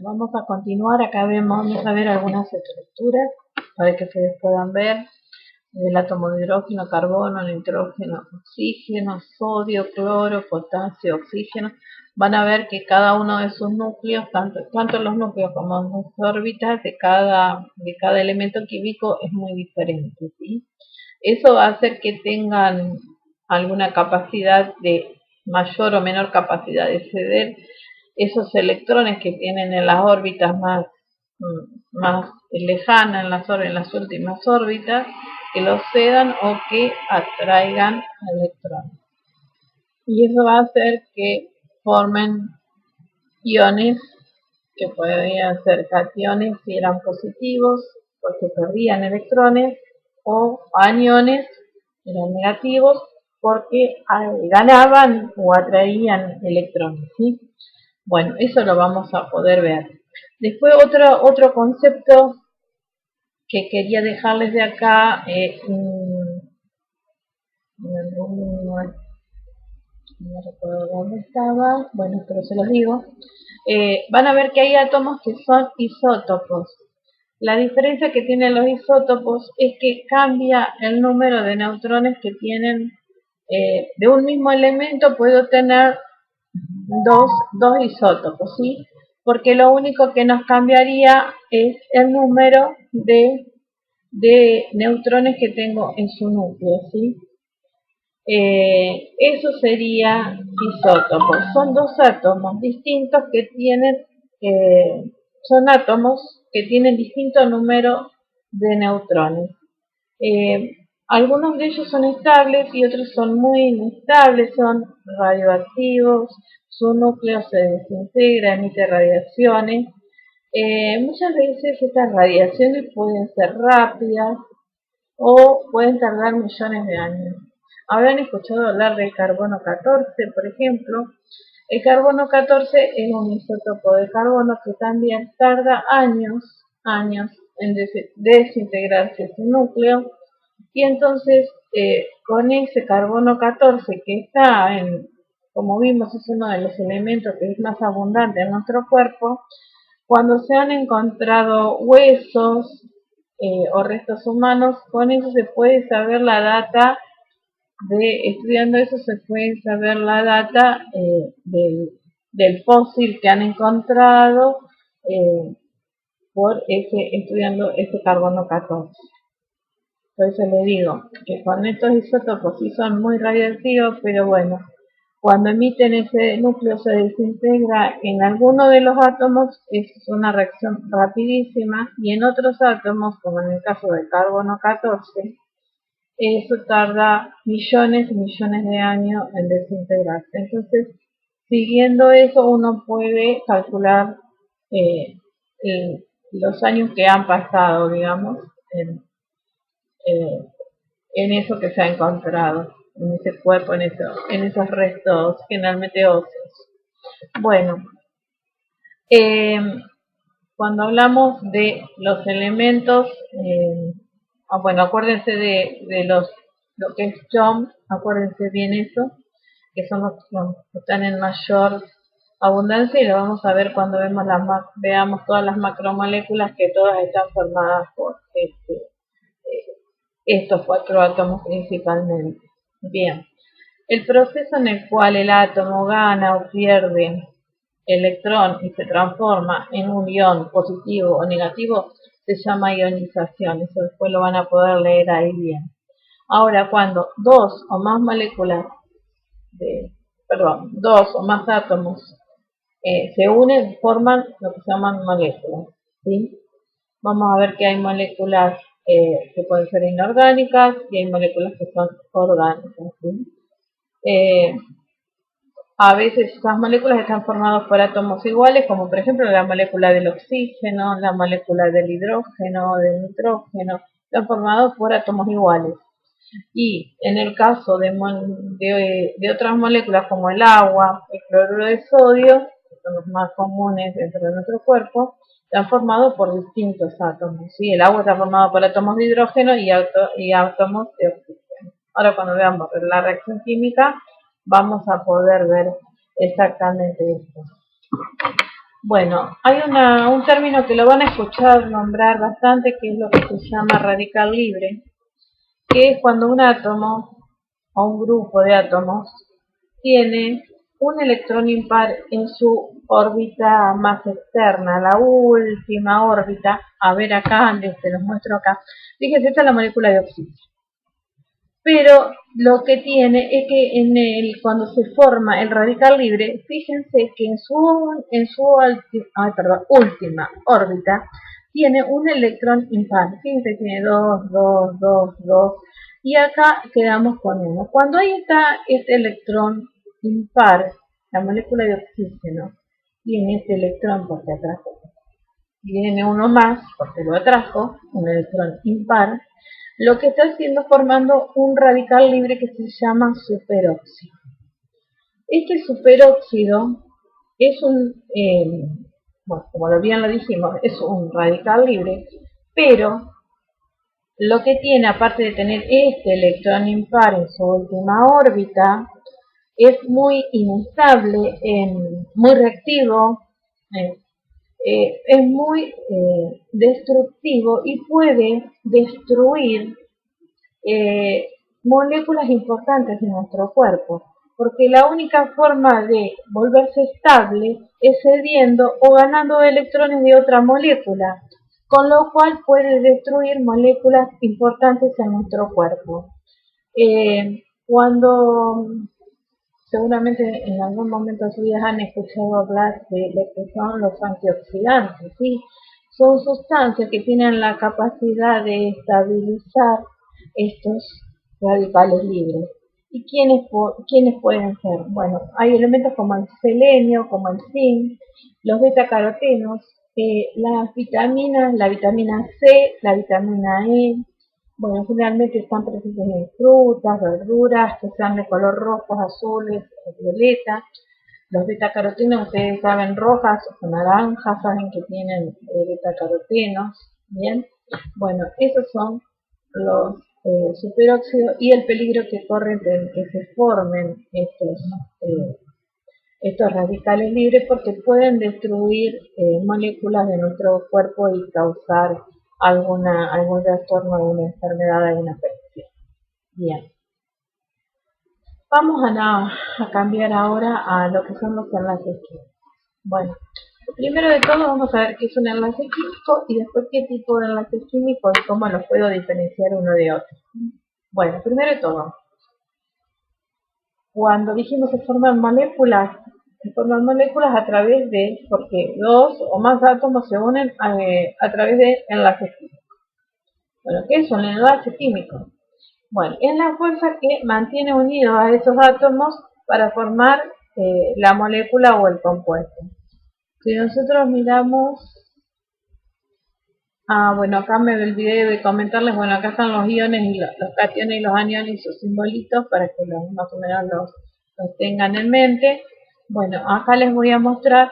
Vamos a continuar, acá vamos a ver algunas estructuras para que ustedes puedan ver el átomo de hidrógeno, carbono, nitrógeno, oxígeno, sodio, cloro, potasio, oxígeno. Van a ver que cada uno de sus núcleos, tanto los núcleos como las órbitas de cada elemento químico es muy diferente, ¿sí? Eso va a hacer que tengan alguna capacidad de mayor o menor capacidad de ceder esos electrones que tienen en las órbitas más lejanas, en las últimas órbitas, que los cedan o que atraigan electrones. Y eso va a hacer que formen iones, que podrían ser cationes si eran positivos, porque perdían electrones, o aniones, eran negativos, porque ganaban o atraían electrones, ¿sí? Bueno, eso lo vamos a poder ver. Después otro concepto que quería dejarles de acá, no recuerdo dónde estaba, bueno, pero se los digo. Van a ver que hay átomos que son isótopos. La diferencia que tienen los isótopos es que cambia el número de neutrones que tienen. De un mismo elemento puedo tener dos isótopos, ¿sí? Porque lo único que nos cambiaría es el número de neutrones que tengo en su núcleo, ¿sí? Eso sería isótopos. Son dos átomos distintos que tienen, son átomos que tienen distinto número de neutrones. Algunos de ellos son estables y otros son muy inestables, son radioactivos, su núcleo se desintegra, emite radiaciones. Muchas veces estas radiaciones pueden ser rápidas o pueden tardar millones de años. Habrán escuchado hablar del carbono 14, por ejemplo. El carbono 14 es un isótopo de carbono que también tarda años en desintegrarse su núcleo. Y entonces, con ese carbono 14 que está como vimos, es uno de los elementos que es más abundante en nuestro cuerpo, cuando se han encontrado huesos o restos humanos, con eso se puede saber la data estudiando eso se puede saber la data del fósil que han encontrado estudiando ese carbono 14. Por eso le digo que con estos isótopos sí son muy radioactivos, pero bueno, cuando emiten ese núcleo se desintegra en alguno de los átomos, es una reacción rapidísima, y en otros átomos, como en el caso del carbono 14, eso tarda millones y millones de años en desintegrarse. Entonces, siguiendo eso, uno puede calcular los años que han pasado, digamos, en eso que se ha encontrado, en ese cuerpo, en esos restos generalmente óseos. Bueno, cuando hablamos de los elementos, bueno, acuérdense de lo que es JOM, acuérdense bien eso, que son los que están en mayor abundancia, y lo vamos a ver cuando veamos todas las macromoléculas, que todas están formadas por estos cuatro átomos principalmente. Bien, el proceso en el cual el átomo gana o pierde electrón y se transforma en un ion positivo o negativo se llama ionización. Eso después lo van a poder leer ahí bien. Ahora, cuando dos o más átomos se unen, forman lo que se llaman moléculas, ¿sí? Vamos a ver que hay moléculas que pueden ser inorgánicas y hay moléculas que son orgánicas, ¿sí? A veces esas moléculas están formadas por átomos iguales, como por ejemplo la molécula del oxígeno, la molécula del hidrógeno, del nitrógeno, están formados por átomos iguales. Y en el caso de otras moléculas como el agua, el cloruro de sodio, que son los más comunes dentro de nuestro cuerpo, están formados por distintos átomos, ¿sí? El agua está formado por átomos de hidrógeno y átomos de oxígeno. Ahora cuando veamos la reacción química, vamos a poder ver exactamente esto. Bueno, hay un término que lo van a escuchar nombrar bastante, que es lo que se llama radical libre, que es cuando un átomo o un grupo de átomos tiene un electrón impar en su órbita más externa, la última órbita. A ver acá, les los muestro acá. Fíjense, esta es la molécula de oxígeno. Pero lo que tiene es que cuando se forma el radical libre, fíjense que en su última órbita tiene un electrón impar. Fíjense, tiene 2, 2, 2, 2. Y acá quedamos con uno. Cuando ahí está este electrón impar, la molécula de oxígeno tiene este electrón porque atrajo. Tiene uno más porque lo atrajo, un electrón impar. Lo que está haciendo formando un radical libre que se llama superóxido. Este superóxido es bueno, como bien lo dijimos, es un radical libre, pero lo que tiene, aparte de tener este electrón impar en su última órbita, es muy inestable, muy reactivo, es muy destructivo y puede destruir moléculas importantes de nuestro cuerpo, porque la única forma de volverse estable es cediendo o ganando electrones de otra molécula, con lo cual puede destruir moléculas importantes en nuestro cuerpo. Cuando seguramente en algún momento de su vida han escuchado hablar de lo que son los antioxidantes, ¿sí? Son sustancias que tienen la capacidad de estabilizar estos radicales libres. ¿Y quiénes pueden ser? Bueno, hay elementos como el selenio, como el zinc, los betacarotenos, las vitaminas, la vitamina C, la vitamina E. Bueno, generalmente están presentes en frutas, verduras, que sean de color rojos, azules, violeta. Los betacarotenos, ustedes saben, rojas o naranjas, saben que tienen betacarotenos, ¿bien? Bueno, esos son los superóxidos y el peligro que corren de que se formen estos radicales libres, porque pueden destruir moléculas de nuestro cuerpo y causar algún trastorno, alguna enfermedad, alguna afección. Bien. Vamos a cambiar ahora a lo que son los enlaces químicos. Bueno, primero de todo vamos a ver qué es un enlace químico y después qué tipo de enlace químico y cómo los puedo diferenciar uno de otro. Bueno, primero de todo, cuando dijimos se forman moléculas a través de, porque dos o más átomos se unen a través de enlaces químicos. Bueno, ¿qué es un enlace químico? Bueno, es la fuerza que mantiene unidos a esos átomos para formar la molécula o el compuesto. Si nosotros miramos, bueno, acá me olvidé de comentarles, bueno, acá están los iones y los cationes y los aniones y sus simbolitos para que más o menos los tengan en mente. Bueno, acá les voy a mostrar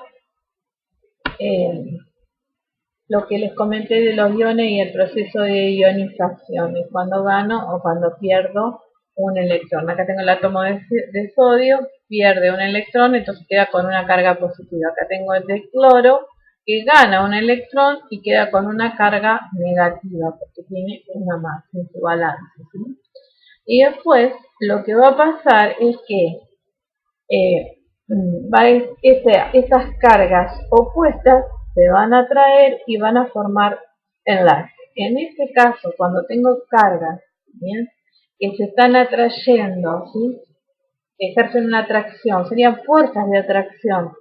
lo que les comenté de los iones y el proceso de ionización, y cuando gano o cuando pierdo un electrón. Acá tengo el átomo de sodio, pierde un electrón, entonces queda con una carga positiva. Acá tengo el de cloro, que gana un electrón y queda con una carga negativa, porque tiene una más en su balance, ¿sí? Y después lo que va a pasar es que estas cargas opuestas se van a atraer y van a formar enlaces. En este caso, cuando tengo cargas, ¿bien?, que se están atrayendo, ¿sí?, que ejercen una atracción, serían fuerzas de atracción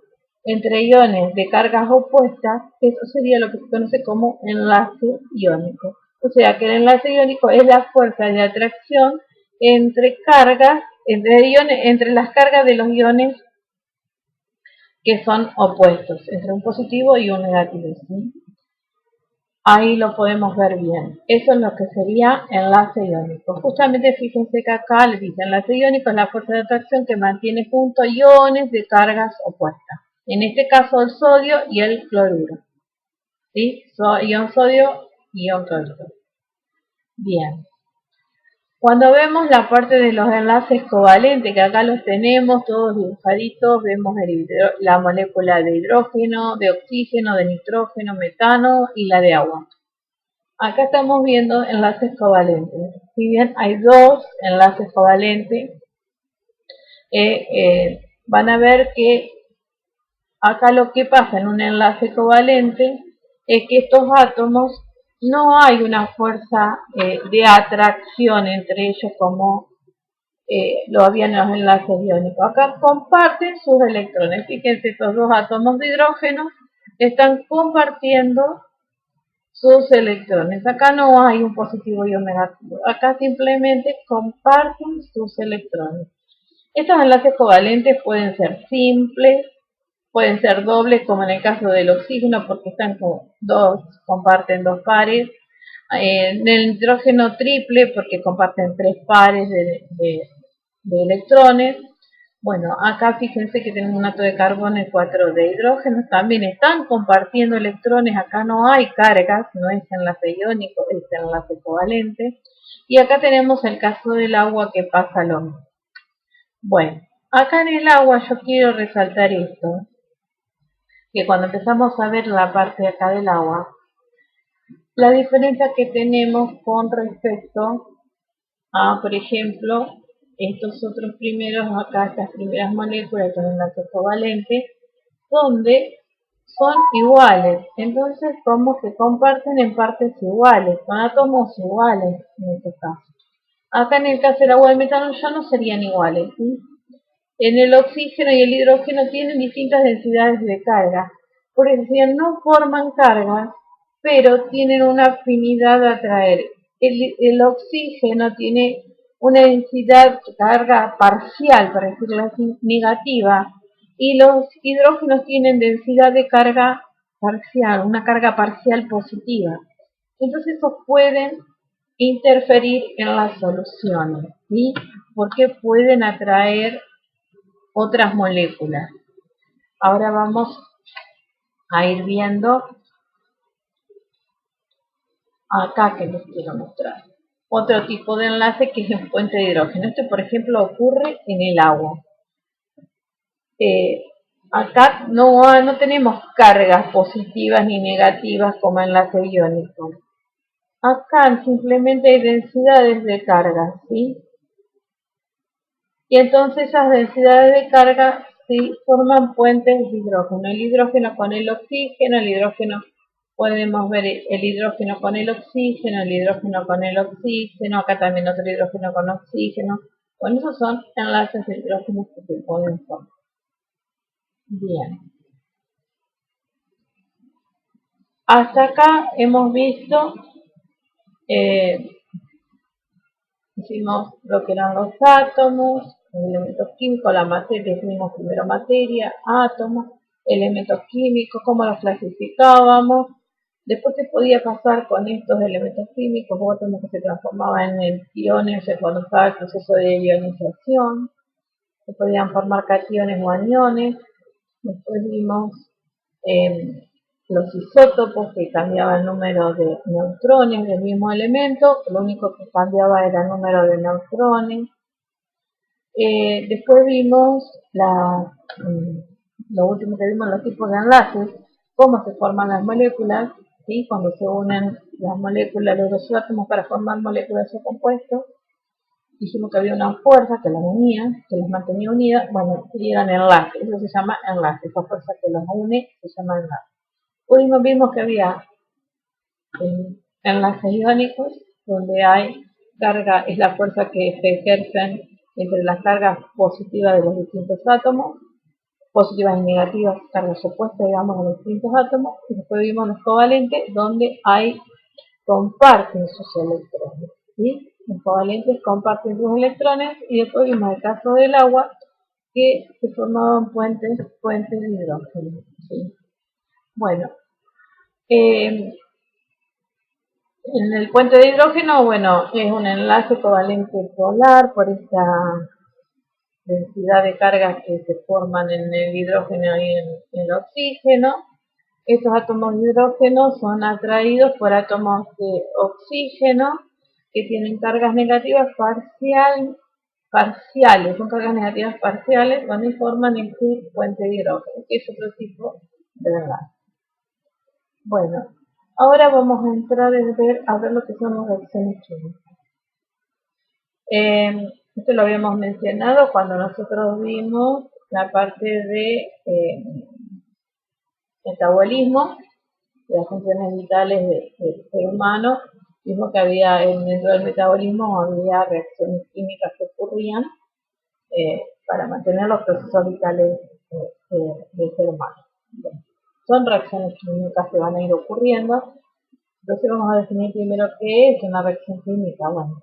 entre iones de cargas opuestas, eso sería lo que se conoce como enlace iónico. O sea que el enlace iónico es la fuerza de atracción entre las cargas de los iones que son opuestos, entre un positivo y un negativo, ¿sí? Ahí lo podemos ver bien. Eso es lo que sería enlace iónico. Justamente fíjense que acá le dice enlace iónico es la fuerza de atracción que mantiene juntos iones de cargas opuestas. En este caso el sodio y el cloruro, ¿sí? Ion sodio y ion cloruro. Bien. Cuando vemos la parte de los enlaces covalentes, que acá los tenemos todos dibujaditos, vemos la molécula de hidrógeno, de oxígeno, de nitrógeno, metano y la de agua. Acá estamos viendo enlaces covalentes. Si bien hay dos enlaces covalentes, van a ver que acá lo que pasa en un enlace covalente es que estos átomos no hay una fuerza de atracción entre ellos como lo había en los enlaces iónicos. Acá comparten sus electrones. Fíjense, estos dos átomos de hidrógeno están compartiendo sus electrones. Acá no hay un positivo y un negativo. Acá simplemente comparten sus electrones. Estos enlaces covalentes pueden ser simples, pueden ser dobles, como en el caso del oxígeno, porque están como comparten dos pares. En el nitrógeno triple, porque comparten tres pares de electrones. Bueno, acá fíjense que tenemos un átomo de carbono y 4 de hidrógeno. También están compartiendo electrones. Acá no hay cargas, no es enlace iónico, es enlace covalente. Y acá tenemos el caso del agua que pasa lo mismo. Bueno, acá en el agua yo quiero resaltar esto, que cuando empezamos a ver la parte de acá del agua, la diferencia que tenemos con respecto a, por ejemplo, estos otros primeros, acá estas primeras moléculas con enlace covalente, donde son iguales, entonces como que comparten en partes iguales, son átomos iguales en este caso. Acá en el caso del agua y el metano ya no serían iguales, ¿sí? En el oxígeno y el hidrógeno tienen distintas densidades de carga, por eso no forman cargas, pero tienen una afinidad a atraer. El oxígeno tiene una densidad de carga parcial, para decirlo así, negativa, y los hidrógenos tienen densidad de carga parcial, una carga parcial positiva. Entonces esos pueden interferir en las soluciones, ¿sí? Porque pueden atraer otras moléculas. Ahora vamos a ir viendo acá que les quiero mostrar. Otro tipo de enlace que es el puente de hidrógeno. Este, por ejemplo, ocurre en el agua. Acá no tenemos cargas positivas ni negativas como enlace iónico. Acá simplemente hay densidades de carga, ¿sí? Y entonces esas densidades de carga sí forman puentes de hidrógeno. El hidrógeno con el oxígeno, el hidrógeno, podemos ver el hidrógeno con el oxígeno, el hidrógeno con el oxígeno, acá también otro hidrógeno con oxígeno. Bueno, esos son enlaces de hidrógeno que se pueden formar. Bien. Hasta acá hemos visto, hicimos lo que eran los átomos, elementos químicos, la materia, definimos primero materia, átomos, elementos químicos, cómo los clasificábamos, después qué podía pasar con estos elementos químicos o átomos que se transformaban en iones cuando estaba el proceso de ionización, se podían formar cationes o aniones, después vimos los isótopos que cambiaban el número de neutrones del mismo elemento, lo único que cambiaba era el número de neutrones. Después vimos lo último que vimos, los tipos de enlaces, cómo se forman las moléculas, ¿sí? Cuando se unen las moléculas de los átomos para formar moléculas o compuestos. Dijimos que había una fuerza que las unía, que las mantenía unidas, bueno, y eran enlaces, eso se llama enlace, esa fuerza que los une se llama enlace. Hoy vimos que había enlaces iónicos, donde hay carga, es la fuerza que se ejercen entre las cargas positivas de los distintos átomos, positivas y negativas, cargas opuestas, digamos, de los distintos átomos, y después vimos los covalentes, donde comparten sus electrones, ¿sí? Los covalentes comparten sus electrones, y después vimos el caso del agua, que se formaban puentes de hidrógeno, ¿sí? Bueno, en el puente de hidrógeno, bueno, es un enlace covalente polar por esta densidad de cargas que se forman en el hidrógeno y en el oxígeno. Estos átomos de hidrógeno son atraídos por átomos de oxígeno que tienen cargas negativas parciales, son cargas negativas parciales cuando forman el puente de hidrógeno, que es otro tipo de enlace. Bueno, ahora vamos a entrar a ver lo que son las reacciones químicas. Esto lo habíamos mencionado cuando nosotros vimos la parte de metabolismo, de las funciones vitales del ser humano. Vimos que había dentro del metabolismo había reacciones químicas que ocurrían para mantener los procesos vitales del ser humano. Bien. Son reacciones químicas que van a ir ocurriendo. Entonces vamos a definir primero qué es una reacción química. Bueno,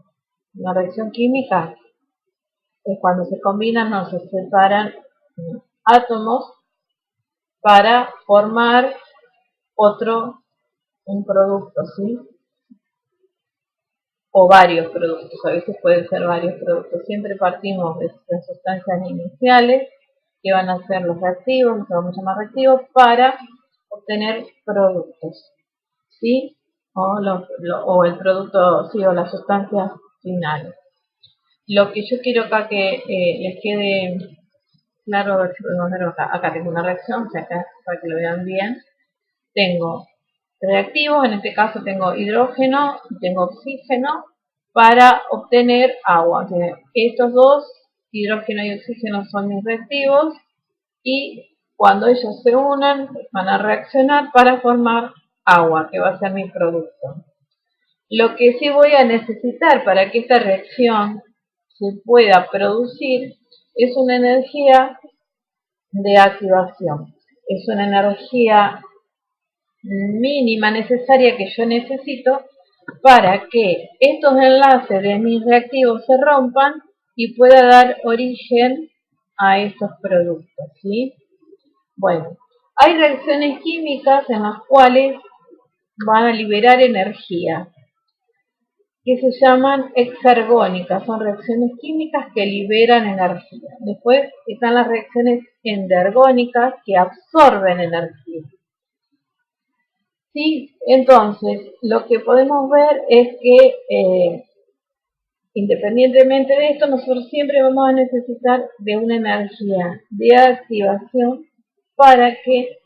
una reacción química es cuando se combinan o se separan átomos para formar un producto, ¿sí? O varios productos, a veces pueden ser varios productos. Siempre partimos de las sustancias iniciales, que van a ser los reactivos, los que vamos a llamar reactivos, para obtener productos, ¿sí? O el producto, sí, o las sustancias finales. Lo que yo quiero acá que les quede claro, a ver si podemos ver acá tengo una reacción, o sea, acá, para que lo vean bien, tengo reactivos, en este caso tengo hidrógeno y tengo oxígeno, para obtener agua. Estos dos, hidrógeno y oxígeno, son mis reactivos y cuando ellos se unan van a reaccionar para formar agua, que va a ser mi producto. Lo que sí voy a necesitar para que esta reacción se pueda producir es una energía de activación. Es una energía mínima necesaria que yo necesito para que estos enlaces de mis reactivos se rompan y pueda dar origen a estos productos, ¿sí? Bueno, hay reacciones químicas en las cuales van a liberar energía, que se llaman exergónicas, son reacciones químicas que liberan energía. Después están las reacciones endergónicas, que absorben energía. ¿Sí? Entonces, lo que podemos ver es que independientemente de esto, nosotros siempre vamos a necesitar de una energía de activación para que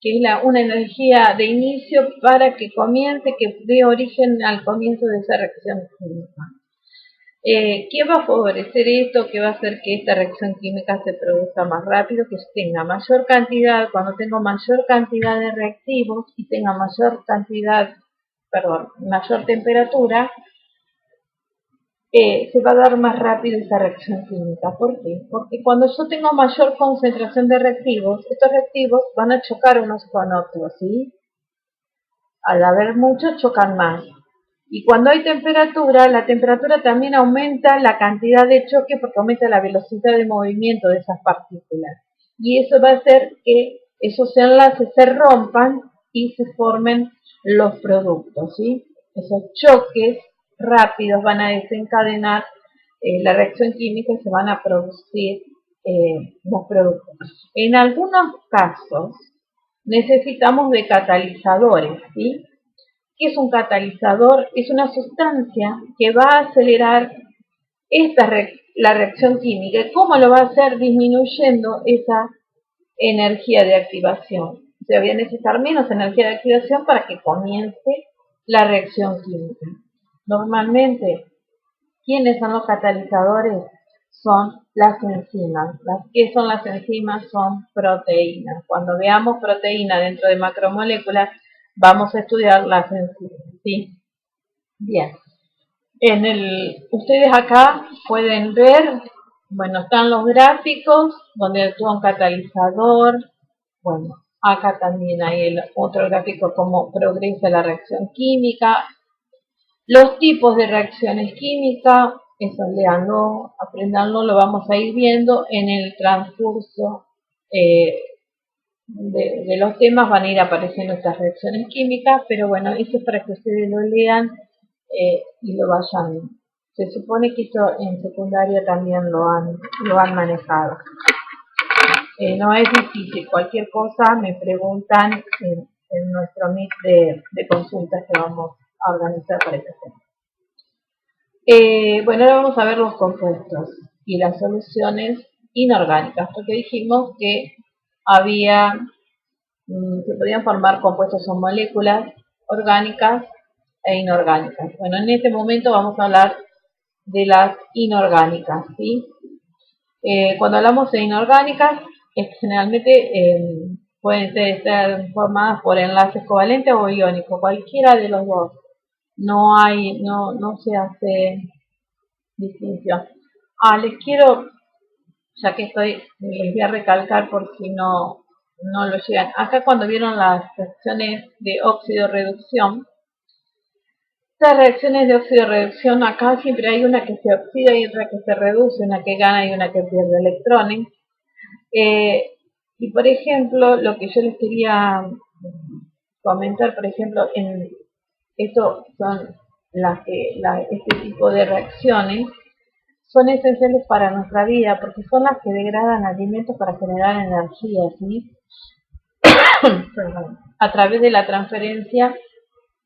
es una energía de inicio para que comience, que dé origen al comienzo de esa reacción química. ¿Qué va a favorecer esto? ¿Qué va a hacer que esta reacción química se produzca más rápido? Que tenga mayor cantidad, cuando tengo mayor cantidad de reactivos y tenga mayor temperatura, se va a dar más rápido esa reacción química. ¿Por qué? Porque cuando yo tengo mayor concentración de reactivos, estos reactivos van a chocar unos con otros, ¿sí? Al haber muchos, chocan más. Y cuando hay temperatura, la temperatura también aumenta la cantidad de choque porque aumenta la velocidad de movimiento de esas partículas. Y eso va a hacer que esos enlaces se rompan y se formen los productos, ¿sí? Esos choques rápidos van a desencadenar la reacción química y se van a producir los productos. En algunos casos necesitamos de catalizadores, ¿sí? ¿Qué es un catalizador? Es una sustancia que va a acelerar la reacción química. ¿Cómo lo va a hacer? Disminuyendo esa energía de activación. O sea, voy a necesitar menos energía de activación para que comience la reacción química. Normalmente, ¿quiénes son los catalizadores? Son las enzimas. ¿Qué son las enzimas? Son proteínas. Cuando veamos proteína dentro de macromoléculas, vamos a estudiar las enzimas, ¿sí? Bien. Ustedes acá pueden ver, bueno, están los gráficos donde actúa un catalizador. Bueno, acá también hay el otro gráfico, cómo progresa la reacción química. Los tipos de reacciones químicas, eso leanlo, aprendanlo, lo vamos a ir viendo en el transcurso de los temas. Van a ir apareciendo estas reacciones químicas, pero bueno, eso es para que ustedes lo lean y lo vayan. Se supone que esto en secundaria también lo han manejado. No es difícil, cualquier cosa me preguntan en nuestro meet de consultas que vamos a organizar para este tema. Bueno, ahora vamos a ver los compuestos y las soluciones inorgánicas, porque dijimos que había, se podían formar compuestos o moléculas orgánicas e inorgánicas. Bueno, en este momento vamos a hablar de las inorgánicas, ¿sí? Cuando hablamos de inorgánicas, generalmente pueden ser formadas por enlaces covalentes o iónicos, cualquiera de los dos. No se hace distinción. Les quiero, ya que les voy a recalcar por si no lo llegan. Acá cuando vieron las reacciones de óxido-reducción, estas reacciones de óxido-reducción, acá siempre hay una que se oxida y otra que se reduce, una que gana y una que pierde electrones. Y por ejemplo, lo que yo les quería comentar, por ejemplo, esto son este tipo de reacciones son esenciales para nuestra vida porque son las que degradan alimentos para generar energía, ¿sí? A través de la transferencia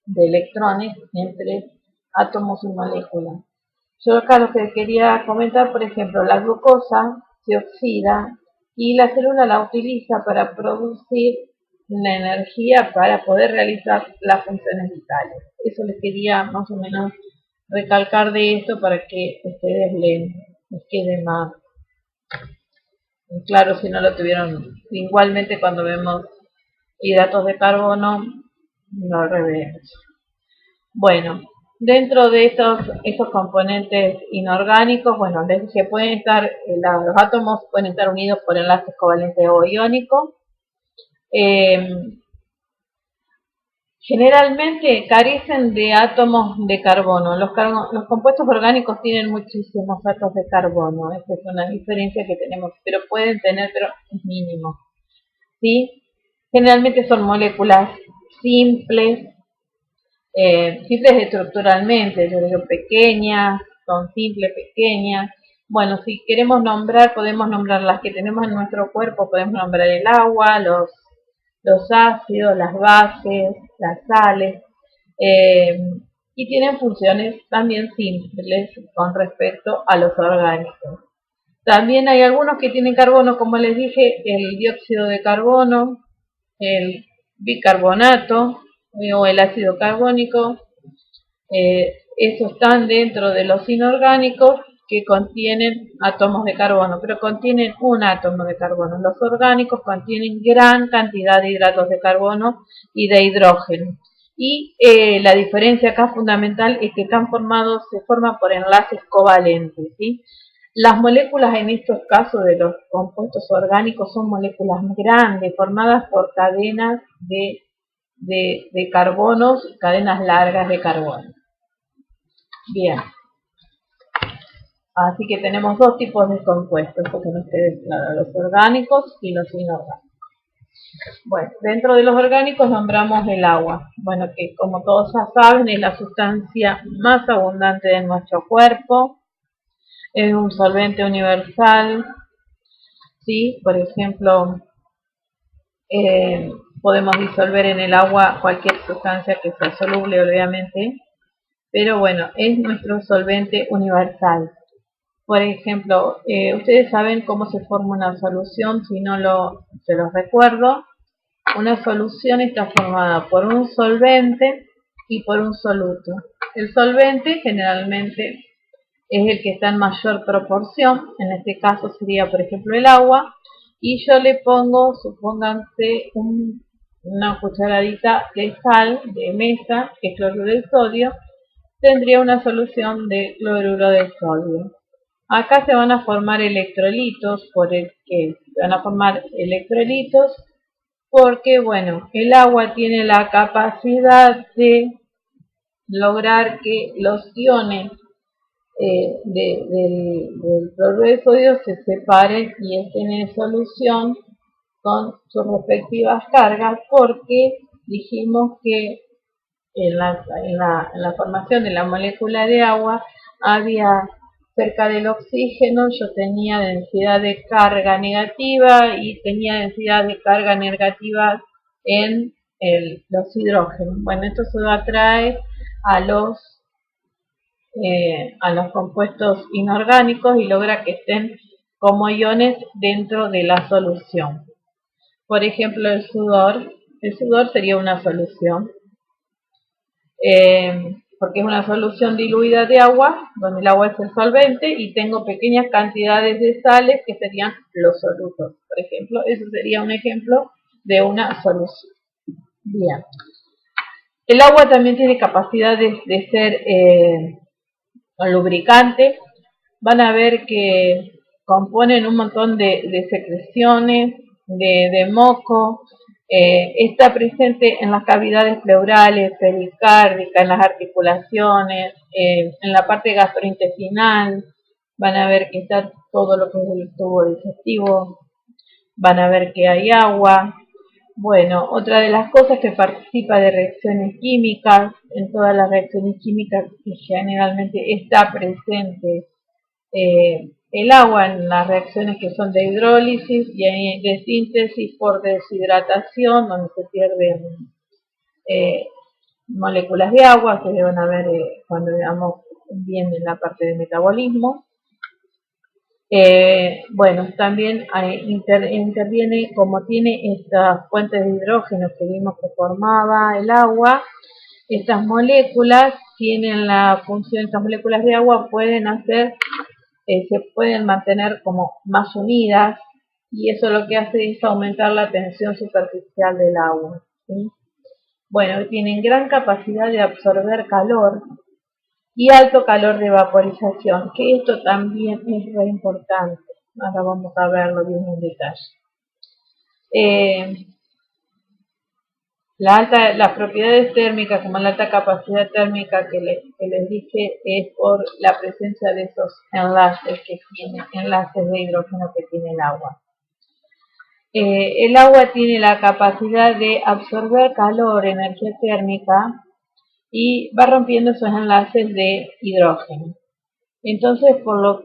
de electrones entre átomos y moléculas. Yo acá lo que quería comentar, por ejemplo, la glucosa se oxida y la célula la utiliza para producir la energía para poder realizar las funciones vitales. Eso les quería más o menos recalcar de esto para que ustedes les quede más claro si no lo tuvieron. Igualmente cuando vemos hidratos de carbono, lo revemos. Bueno, dentro de estos componentes inorgánicos, bueno, les dije, los átomos pueden estar unidos por enlaces covalentes o iónicos. Generalmente carecen de átomos de carbono. Los compuestos orgánicos tienen muchísimos átomos de carbono. Esa es una diferencia que tenemos, pero pueden tener, pero es mínimo. ¿Sí? Generalmente son moléculas simples, simples estructuralmente, yo digo pequeñas, son simples, pequeñas. Bueno, si queremos nombrar, podemos nombrar las que tenemos en nuestro cuerpo, podemos nombrar el agua, los ácidos, las bases, las sales, y tienen funciones también simples con respecto a los orgánicos. También hay algunos que tienen carbono, como les dije, el dióxido de carbono, el bicarbonato o el ácido carbónico. Esos están dentro de los inorgánicos que contienen átomos de carbono, pero contienen un átomo de carbono. Los orgánicos contienen gran cantidad de hidratos de carbono y de hidrógeno. Y la diferencia acá fundamental es que se forman por enlaces covalentes, ¿sí? Las moléculas en estos casos de los compuestos orgánicos son moléculas grandes, formadas por cadenas de carbonos, cadenas largas de carbono. Bien. Así que tenemos dos tipos de compuestos, porque no ustedes, claro, los orgánicos y los inorgánicos. Bueno, dentro de los orgánicos nombramos el agua. Bueno, que como todos ya saben, es la sustancia más abundante de nuestro cuerpo. Es un solvente universal. ¿Sí? Por ejemplo, podemos disolver en el agua cualquier sustancia que sea soluble, obviamente. Pero bueno, es nuestro solvente universal. Por ejemplo, ustedes saben cómo se forma una solución, si no se los recuerdo. Una solución está formada por un solvente y por un soluto. El solvente generalmente es el que está en mayor proporción, en este caso sería por ejemplo el agua, y yo le pongo, supónganse, una cucharadita de sal de mesa, que es cloruro de sodio, tendría una solución de cloruro de sodio. Acá se van a formar electrolitos, porque, bueno, el agua tiene la capacidad de lograr que los iones del cloruro de sodio se separen y estén en solución con sus respectivas cargas, porque dijimos que en la formación de la molécula de agua había cerca del oxígeno, yo tenía densidad de carga negativa y tenía densidad de carga negativa en los hidrógenos. Bueno, esto se atrae a los a los compuestos inorgánicos y logra que estén como iones dentro de la solución. Por ejemplo, el sudor sería una solución, porque es una solución diluida de agua, donde el agua es el solvente y tengo pequeñas cantidades de sales que serían los solutos. Por ejemplo, eso sería un ejemplo de una solución. Bien. El agua también tiene capacidad de ser lubricante. Van a ver que componen un montón de secreciones, de moco, está presente en las cavidades pleurales, pericárdicas, en las articulaciones, en la parte gastrointestinal. Van a ver que está todo lo que es el tubo digestivo, van a ver que hay agua. Bueno, otra de las cosas que participa de reacciones químicas, en todas las reacciones químicas que generalmente está presente el agua en las reacciones que son de hidrólisis y de síntesis por deshidratación, donde se pierden moléculas de agua, que van a ver cuando veamos bien en la parte de metabolismo. Bueno, también interviene, como tiene estas fuentes de hidrógeno que vimos que formaba el agua, estas moléculas tienen la función, estas moléculas de agua pueden hacer, se pueden mantener como más unidas, y eso lo que hace es aumentar la tensión superficial del agua, ¿sí? Bueno, tienen gran capacidad de absorber calor y alto calor de vaporización, que esto también es re importante. Ahora vamos a verlo bien en detalle. Las propiedades térmicas, como la alta capacidad térmica que les dije, es por la presencia de esos enlaces que tiene, enlaces de hidrógeno que tiene el agua. El agua tiene la capacidad de absorber calor, energía térmica, y va rompiendo esos enlaces de hidrógeno. Entonces, por lo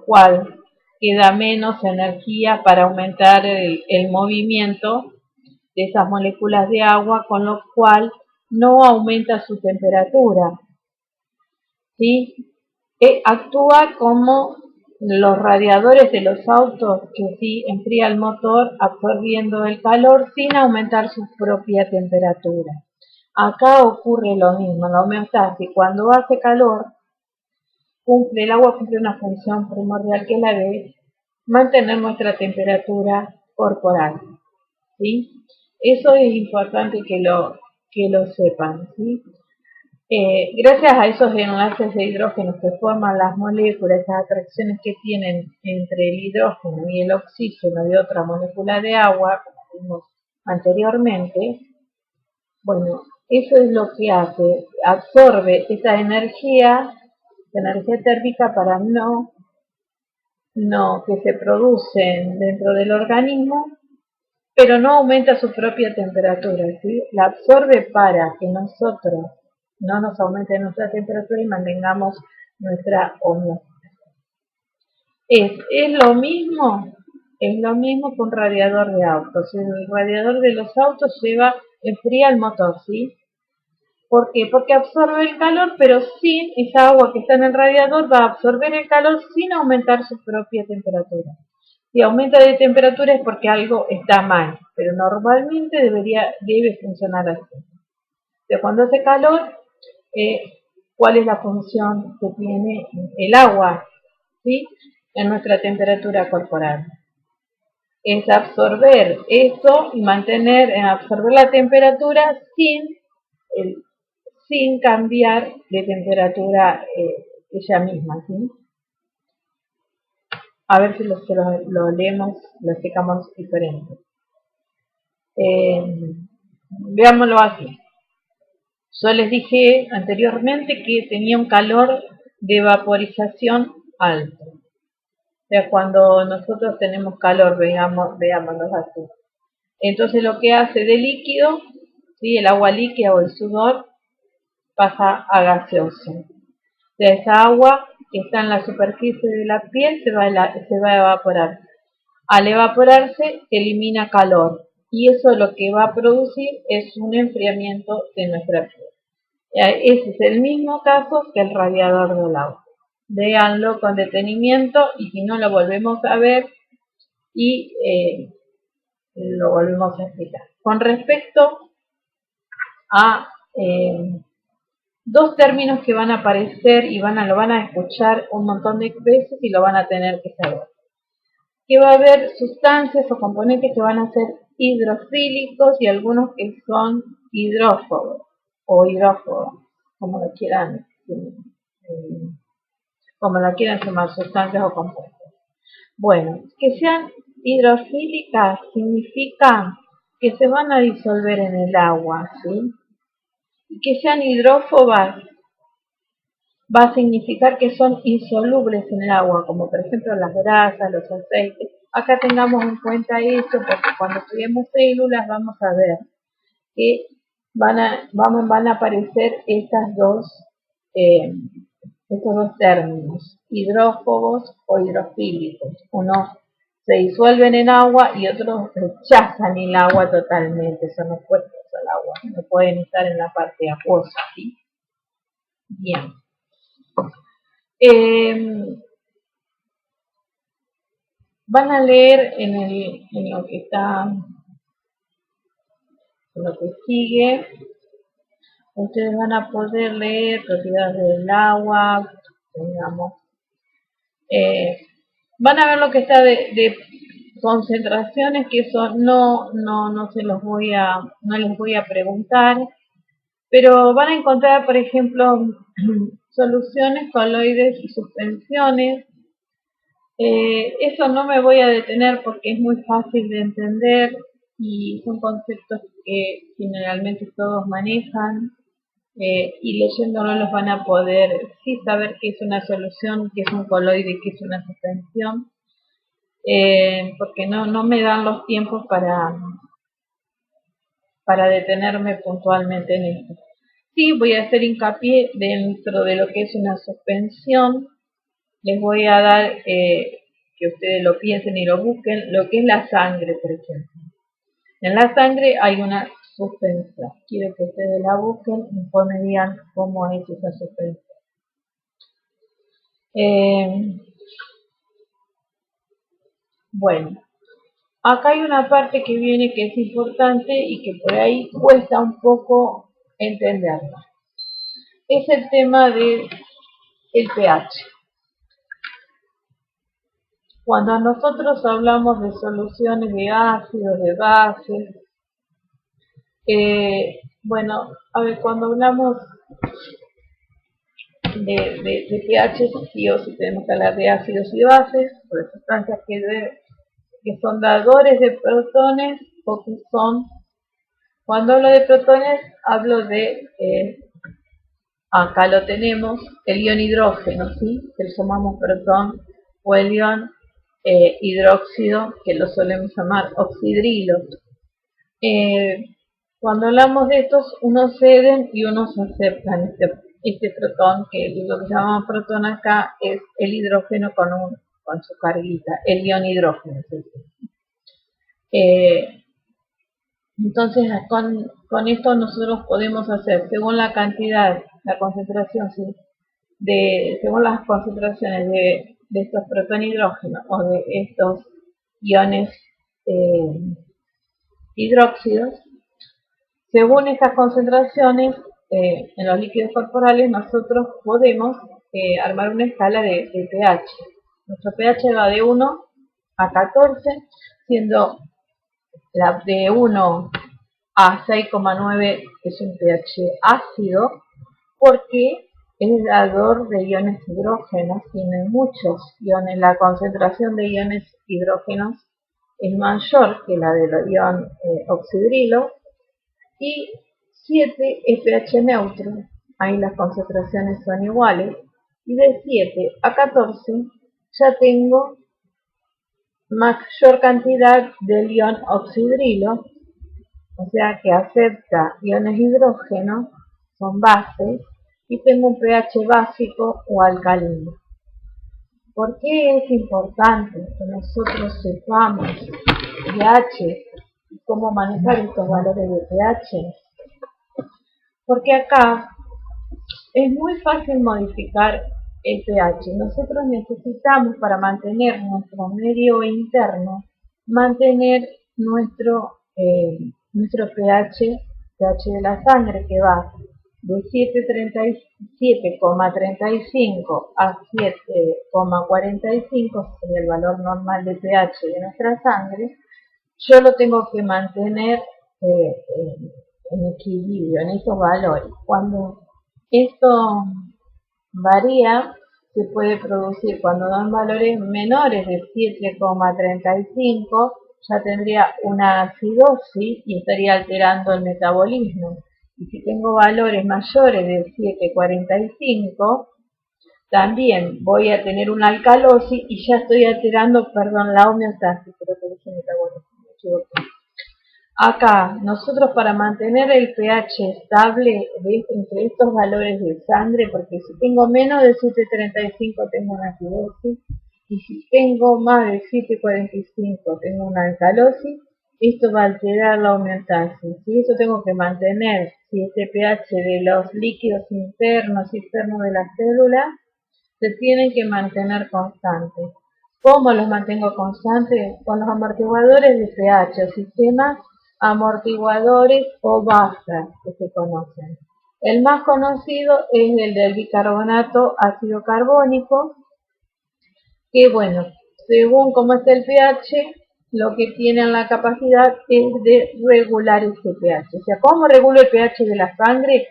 cual queda menos energía para aumentar el movimiento de esas moléculas de agua, con lo cual no aumenta su temperatura, ¿sí? Actúa como los radiadores de los autos, que sí enfría el motor absorbiendo el calor sin aumentar su propia temperatura. Acá ocurre lo mismo, la homeostasis. Cuando hace calor, el agua cumple una función primordial, que es la de mantener nuestra temperatura corporal, ¿sí? Eso es importante que lo sepan, ¿sí? Gracias a esos enlaces de hidrógeno que forman las moléculas, esas atracciones que tienen entre el hidrógeno y el oxígeno de otra molécula de agua, como vimos anteriormente, bueno, eso es lo que hace, absorbe esa energía térmica para que se produce dentro del organismo, pero no aumenta su propia temperatura, ¿sí? La absorbe para que nosotros no nos aumente nuestra temperatura y mantengamos nuestra homeostasis. Es lo mismo que un radiador de autos. El radiador de los autos enfría el motor, ¿sí? ¿Por qué? Porque absorbe el calor, pero sin esa agua que está en el radiador va a absorber el calor sin aumentar su propia temperatura. Si aumenta de temperatura es porque algo está mal, pero normalmente debe funcionar así. Entonces, cuando hace calor, ¿cuál es la función que tiene el agua, ¿sí?, en nuestra temperatura corporal? Es absorber eso y absorber la temperatura sin cambiar de temperatura ella misma, ¿sí? A ver si lo leemos, lo explicamos diferente. Veámoslo así. Yo les dije anteriormente que tenía un calor de vaporización alto. O sea, cuando nosotros tenemos calor, veámoslo así. Entonces lo que hace de líquido, ¿sí?, el agua líquida o el sudor, pasa a gaseoso. O sea, esa agua que está en la superficie de la piel se va a evaporar. Al evaporarse, elimina calor. Y eso lo que va a producir es un enfriamiento de nuestra piel. Ese es el mismo caso que el radiador del agua. Véanlo con detenimiento y si no lo volvemos a ver y lo volvemos a explicar. Con respecto a dos términos que van a aparecer y lo van a escuchar un montón de veces y lo van a tener que saber. Que va a haber sustancias o componentes que van a ser hidrofílicos y algunos que son hidrófobos o hidrófobos, como lo quieran llamar, sustancias o compuestos. Bueno, que sean hidrofílicas significa que se van a disolver en el agua, ¿sí? Y que sean hidrófobas va a significar que son insolubles en el agua, como por ejemplo las grasas, los aceites. Acá tengamos en cuenta eso, porque cuando estudiemos células vamos a ver que van a aparecer estos dos términos, hidrófobos o hidrofílicos. Unos se disuelven en agua y otros rechazan el agua totalmente, son opuestos al agua, no pueden estar en la parte acuosa, ¿sí? Bien. Van a leer en lo que está, en lo que sigue, ustedes van a poder leer propiedades del agua, digamos, van a ver lo que está de concentraciones, que eso no les voy a preguntar, pero van a encontrar, por ejemplo, soluciones, coloides y suspensiones. Eso no me voy a detener porque es muy fácil de entender y son conceptos que generalmente todos manejan y leyéndolo los van a poder sí saber qué es una solución, qué es un coloide, qué es una suspensión, porque no me dan los tiempos para detenerme puntualmente en esto. Sí, voy a hacer hincapié dentro de lo que es una suspensión. Les voy a dar que ustedes lo piensen y lo busquen, lo que es la sangre, por ejemplo. En la sangre hay una suspensión. Quiero que ustedes la busquen y después me digan cómo es esa suspensión. Bueno, acá hay una parte que viene que es importante y que por ahí cuesta un poco entenderla. Es el tema del pH. Cuando nosotros hablamos de soluciones de ácidos, de bases, bueno, a ver, cuando hablamos de pH, sí o sí tenemos que hablar de ácidos y bases, de sustancias que son dadores de protones o que son, cuando hablo de protones, hablo de, acá lo tenemos, el ion hidrógeno, ¿sí? Que lo llamamos protón, o el ion hidróxido, que lo solemos llamar oxidrilo. Cuando hablamos de estos, unos ceden y unos aceptan este protón, que lo que llamamos protón acá es el hidrógeno con su carguita, el ion hidrógeno. Entonces, con esto nosotros podemos hacer, según la cantidad, la concentración, ¿sí? Según las concentraciones de estos protón hidrógeno o de estos iones hidróxidos, según estas concentraciones en los líquidos corporales, nosotros podemos armar una escala de pH. Nuestro pH va de 1 a 14, siendo la de 1 a 6,9 es un pH ácido, porque es dador de iones hidrógenos, tiene muchos iones, la concentración de iones hidrógenos es mayor que la del ion oxidrilo, y 7 es pH neutro, ahí las concentraciones son iguales, y de 7 a 14 ya tengo mayor cantidad del ion oxidrilo, o sea que acepta iones hidrógeno, son bases, y tengo un pH básico o alcalino. ¿Por qué es importante que nosotros sepamos pH y cómo manejar estos valores de pH? Porque acá Es muy fácil modificar el pH. Nosotros necesitamos, para mantener nuestro medio interno, mantener nuestro pH de la sangre, que va de 7,35 a 7,45, sería el valor normal de pH de nuestra sangre. Yo lo tengo que mantener en equilibrio, en esos valores. Cuando esto varía, se puede producir cuando dan valores menores de 7,35, ya tendría una acidosis y estaría alterando el metabolismo. Y si tengo valores mayores de 7,45, también voy a tener una alcalosis y ya estoy alterando, la homeostasis, creo que dije metabolismo, me equivoqué. Acá, nosotros para mantener el pH estable entre estos valores de sangre, porque si tengo menos de 7,35 tengo una acidosis, y si tengo más de 7,45 tengo una alcalosis, esto va a alterar la homeostasis. Y eso tengo que mantener, si este pH de los líquidos internos y externos de la célula se tienen que mantener constantes. ¿Cómo los mantengo constantes? Con los amortiguadores de pH, sistemas amortiguadores o buffer que se conocen. El más conocido es el del bicarbonato ácido carbónico, que bueno, según cómo está el pH, lo que tienen la capacidad es de regular ese pH. O sea, ¿cómo regulo el pH de la sangre?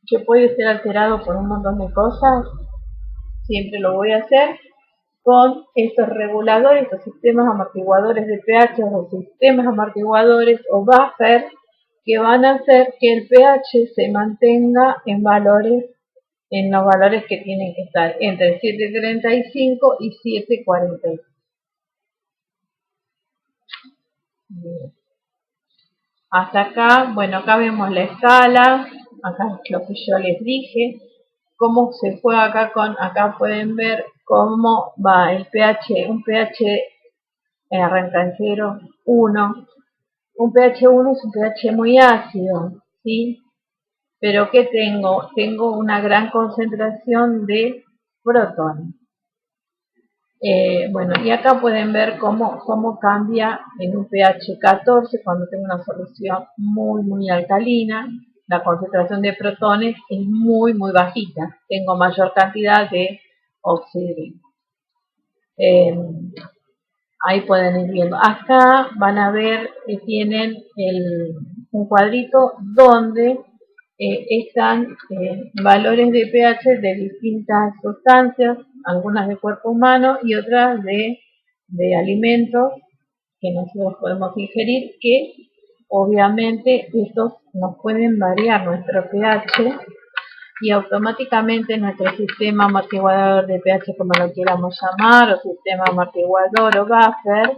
Que puede ser alterado por un montón de cosas. Siempre lo voy a hacer con estos reguladores, estos sistemas amortiguadores de pH o sistemas amortiguadores o buffer, que van a hacer que el pH se mantenga en los valores que tienen que estar entre 7,35 y 7,45. Hasta acá, bueno, acá vemos la escala, acá es lo que yo les dije, cómo se juega acá pueden ver cómo va el pH, un pH arranca en 0, 1. Un pH 1 es un pH muy ácido, ¿sí? Pero ¿qué tengo? Tengo una gran concentración de protones. Bueno, y acá pueden ver cómo cambia en un pH 14 cuando tengo una solución muy alcalina. La concentración de protones es muy bajita. Tengo mayor cantidad de oxígeno. Ahí pueden ir viendo. Acá van a ver que tienen un cuadrito donde están valores de pH de distintas sustancias, algunas de cuerpo humano y otras de alimentos que nosotros podemos ingerir, que obviamente estos nos pueden variar nuestro pH y automáticamente nuestro sistema amortiguador de pH, como lo queramos llamar, o sistema amortiguador o buffer,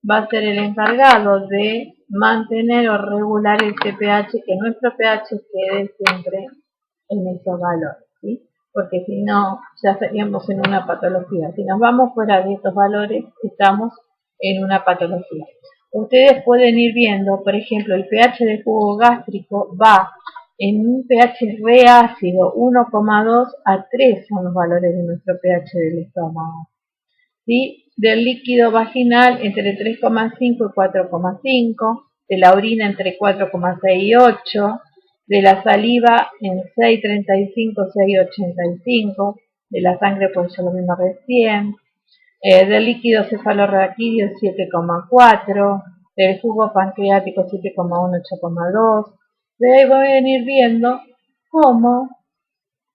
va a ser el encargado de mantener o regular este pH, que nuestro pH quede siempre en esos valores, ¿sí? Porque si no, ya estaríamos en una patología. Si nos vamos fuera de estos valores, estamos en una patología. Ustedes pueden ir viendo, por ejemplo, el pH del jugo gástrico va en un pH re ácido, 1,2 a 3 son los valores de nuestro pH del estómago. ¿Sí? Del líquido vaginal entre 3,5 y 4,5, de la orina entre 4,6 y 8, de la saliva en 6,35, 6,85, de la sangre, pues yo lo mismo recién, del líquido cefalorraquídeo 7,4, del jugo pancreático 7,1, 8,2. De ahí voy a venir viendo cómo,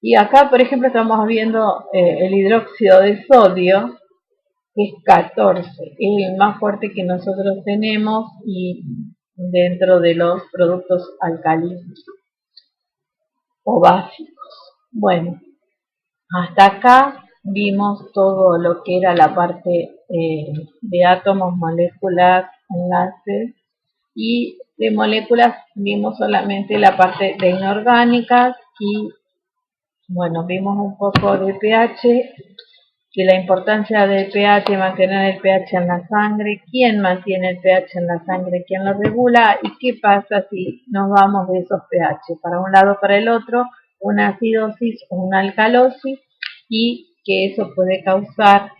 y acá por ejemplo estamos viendo el hidróxido de sodio, que es 14, es el más fuerte que nosotros tenemos y dentro de los productos alcalinos o básicos. Bueno, hasta acá vimos todo lo que era la parte de átomos, moléculas, enlaces, y de moléculas vimos solamente la parte de inorgánicas y bueno, vimos un poco de pH, de la importancia del pH, mantener el pH en la sangre, quién mantiene el pH en la sangre, quién lo regula y qué pasa si nos vamos de esos pH para un lado o para el otro, una acidosis o una alcalosis y que eso puede causar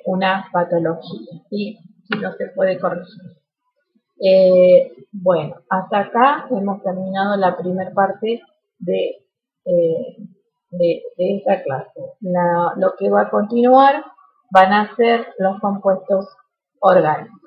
una patología, ¿sí? Si no se puede corregir. Bueno, hasta acá hemos terminado la primera parte de, eh, de esta clase. Lo que va a continuar van a ser los compuestos orgánicos.